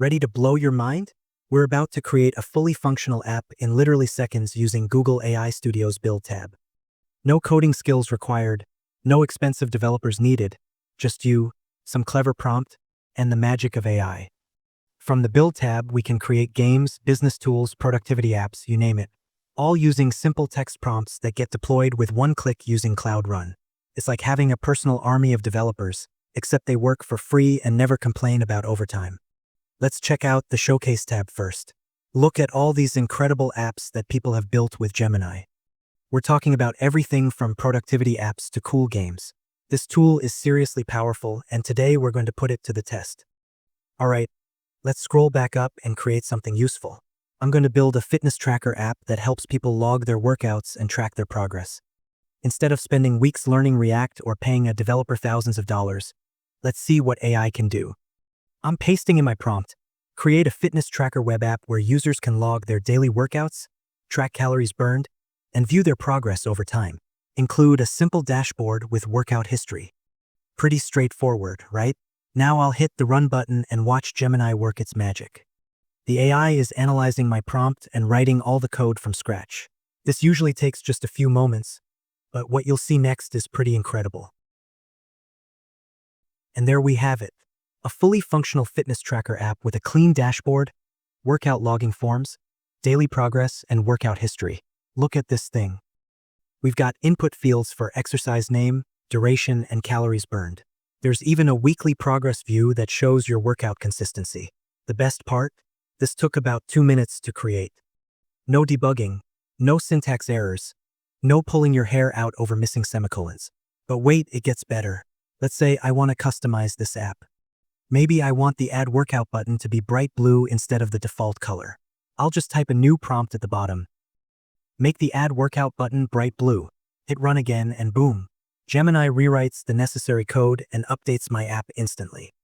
Ready to blow your mind? We're about to create a fully functional app in literally seconds using Google AI Studio's Build tab. No coding skills required, no expensive developers needed, just you, some clever prompt, and the magic of AI. From the Build tab, we can create games, business tools, productivity apps, you name it, all using simple text prompts that get deployed with one click using Cloud Run. It's like having a personal army of developers, except they work for free and never complain about overtime. Let's check out the Showcase tab first. Look at all these incredible apps that people have built with Gemini. We're talking about everything from productivity apps to cool games. This tool is seriously powerful, and today we're going to put it to the test. Alright, let's scroll back up and create something useful. I'm going to build a fitness tracker app that helps people log their workouts and track their progress. Instead of spending weeks learning React or paying a developer thousands of dollars, let's see what AI can do. I'm pasting in my prompt, create a fitness tracker web app where users can log their daily workouts, track calories burned, and view their progress over time. Include a simple dashboard with workout history. Pretty straightforward, right? Now I'll hit the run button and watch Gemini work its magic. The AI is analyzing my prompt and writing all the code from scratch. This usually takes just a few moments, but what you'll see next is pretty incredible. And there we have it. A fully functional fitness tracker app with a clean dashboard, workout logging forms, daily progress, and workout history. Look at this thing. We've got input fields for exercise name, duration, and calories burned. There's even a weekly progress view that shows your workout consistency. The best part? This took about 2 minutes to create. No debugging, no syntax errors, no pulling your hair out over missing semicolons. But wait, it gets better. Let's say I want to customize this app. Maybe I want the Add Workout button to be bright blue instead of the default color. I'll just type a new prompt at the bottom. Make the Add Workout button bright blue. Hit run again and boom. Gemini rewrites the necessary code and updates my app instantly.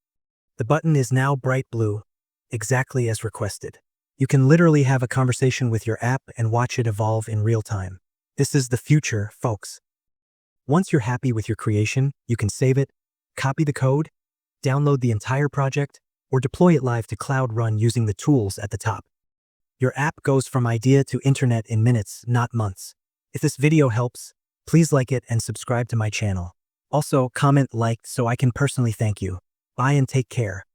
The button is now bright blue, exactly as requested. You can literally have a conversation with your app and watch it evolve in real time. This is the future, folks. Once you're happy with your creation, you can save it, copy the code, download the entire project, or deploy it live to Cloud Run using the tools at the top. Your app goes from idea to internet in minutes, not months. If this video helps, please like it and subscribe to my channel. Also, comment like so I can personally thank you. Bye and take care.